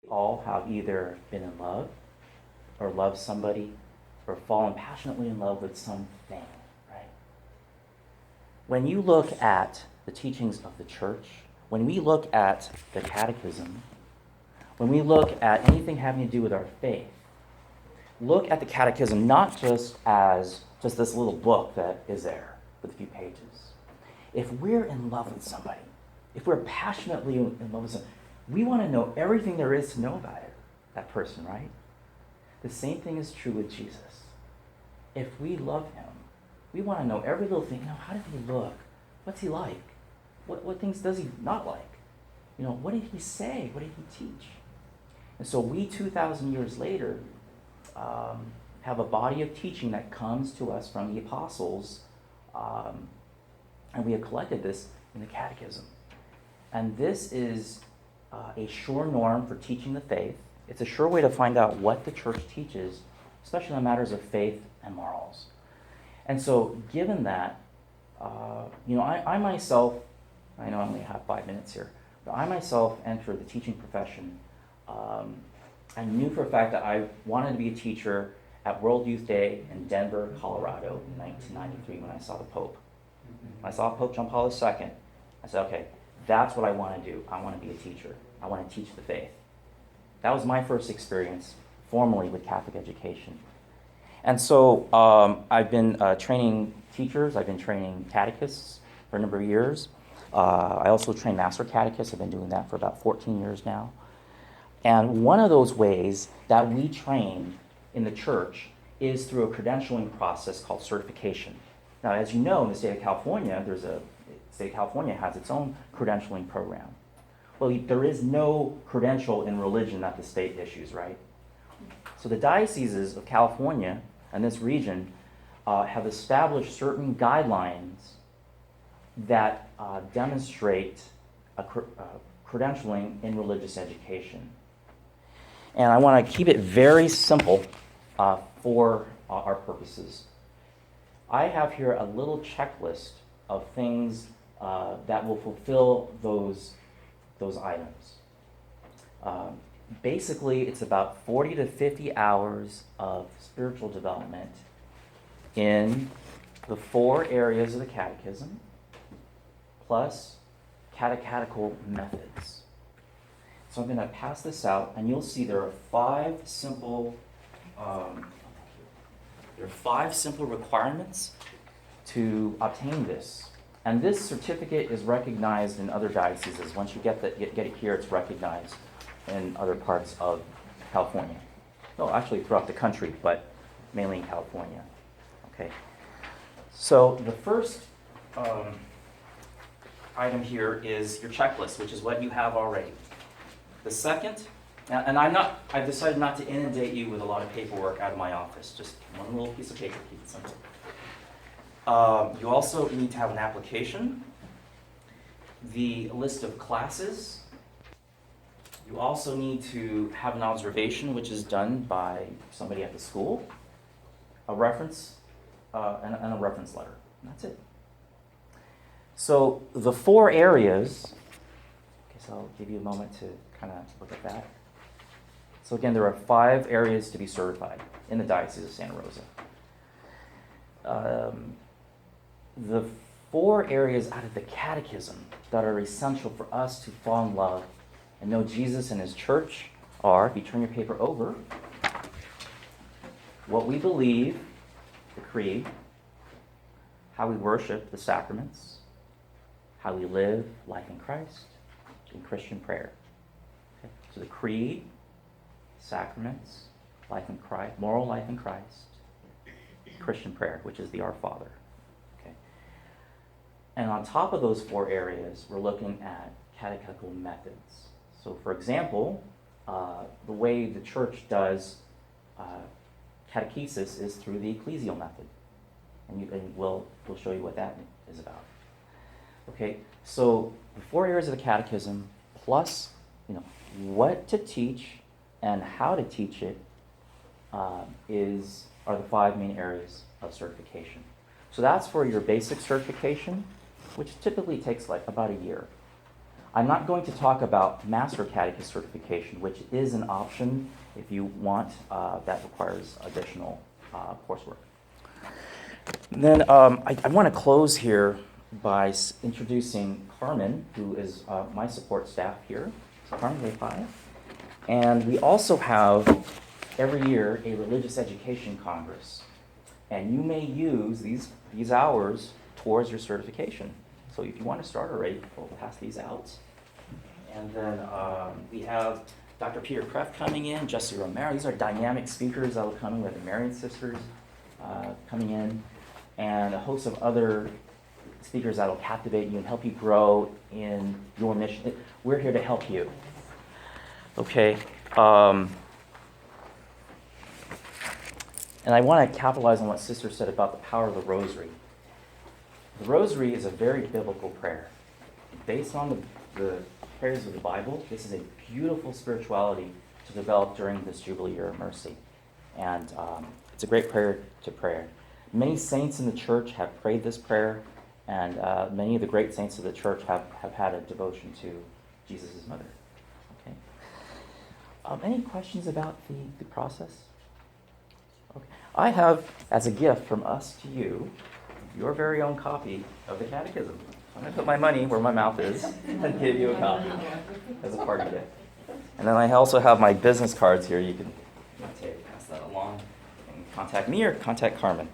All have either been in love or loved somebody or fallen passionately in love with something, right? When you look at the teachings of the church, when we look at the catechism, when we look at anything having to do with our faith, look at the catechism not just as just this little book that is there with a few pages. If we're in love with somebody, if we're passionately in love with somebody, we want to know everything there is to know about it, that person, right? The same thing is true with Jesus. If we love him, we want to know every little thing. How did he look? What's he like? What things does he not like? What did he say? What did he teach? And so we, 2,000 years later, have a body of teaching that comes to us from the apostles, and we have collected this in the catechism. And this is a sure norm for teaching the faith. It's a sure way to find out what the church teaches, especially on matters of faith and morals. And so, given that, I myself, I know I only have 5 minutes here, but I myself entered the teaching profession. I knew for a fact that I wanted to be a teacher at World Youth Day in Denver, Colorado in 1993 when I saw the Pope. When I saw Pope John Paul II, I said, okay, that's what I want to do. I want to be a teacher. I want to teach the faith. That was my first experience formally with Catholic education. And so I've been training teachers. I've been training catechists for a number of years. I also train master catechists. I've been doing that for about 14 years now. And one of those ways that we train in the church is through a credentialing process called certification. Now, as you know, in the state of California, the state of California has its own credentialing program. Well, there is no credential in religion that the state issues, right? So the dioceses of California and this region have established certain guidelines that demonstrate credentialing in religious education. And I want to keep it very simple for our purposes. I have here a little checklist of things that will fulfill those items. Basically, it's about 40 to 50 hours of spiritual development in the 4 areas of the catechism, plus catechetical methods. So I'm going to pass this out, and you'll see there are 5 simple requirements to obtain this. And this certificate is recognized in other dioceses. Once you get it here, it's recognized in other parts of California. No, actually throughout the country, but mainly in California. Okay. So the first item here is your checklist, which is what you have already. The second, and I've decided not to inundate you with a lot of paperwork out of my office, just one little piece of paper, keep it simple. You also need to have an application, the list of classes. You also need to have an observation, which is done by somebody at the school, a reference, and a reference letter. And that's it. So the 4 areas, I guess I'll give you a moment to kind of look at that. So again, there are 5 areas to be certified in the Diocese of Santa Rosa. The 4 areas out of the catechism that are essential for us to fall in love and know Jesus and his church are, if you turn your paper over, what we believe, the creed, how we worship, the sacraments, how we live life in Christ, and Christian prayer. Okay? So the creed, sacraments, life in Christ, moral life in Christ, Christian prayer, which is the Our Father. Okay? And on top of those 4 areas, we're looking at catechetical methods. So for example, the way the church does catechesis is through the ecclesial method. And we'll show you what that is about. Okay, so the 4 areas of the catechism, plus what to teach and how to teach it, are the 5 main areas of certification. So that's for your basic certification, which typically takes like about a year. I'm not going to talk about Master Catechist certification, which is an option if you want. That requires additional coursework. Then I want to close here by introducing Carmen, who is my support staff here. So Carmen, wave hi. And we also have, every year, a religious education congress. And you may use these hours towards your certification. So if you want to start already, we'll pass these out. And then we have Dr. Peter Kreff coming in, Jesse Romero. These are dynamic speakers that will come in. We have the Marian sisters coming in, and a host of other speakers that will captivate you and help you grow in your mission. We're here to help you. Okay. And I want to capitalize on what Sister said about the power of the rosary. The rosary is a very biblical prayer. Based on the prayers of the Bible, this is a beautiful spirituality to develop during this Jubilee year of mercy. And it's a great prayer to pray. Many saints in the church have prayed this prayer, and many of the great saints of the church have had a devotion to Jesus' mother. Okay. Any questions about the process? Okay. I have, as a gift from us to you, your very own copy of the Catechism. I'm going to put my money where my mouth is and give you a copy as a party gift. And then I also have my business cards here. You can pass that along and contact me or contact Carmen.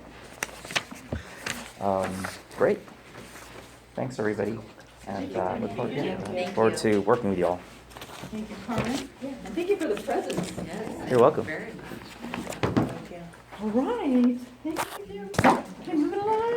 Great. Thanks, everybody. And look forward to working with you all. Thank you, Carmen. Yeah. And thank you for the presents. Yes. You're welcome. Very much. Thank you. All right. Thank you. Okay, moving along.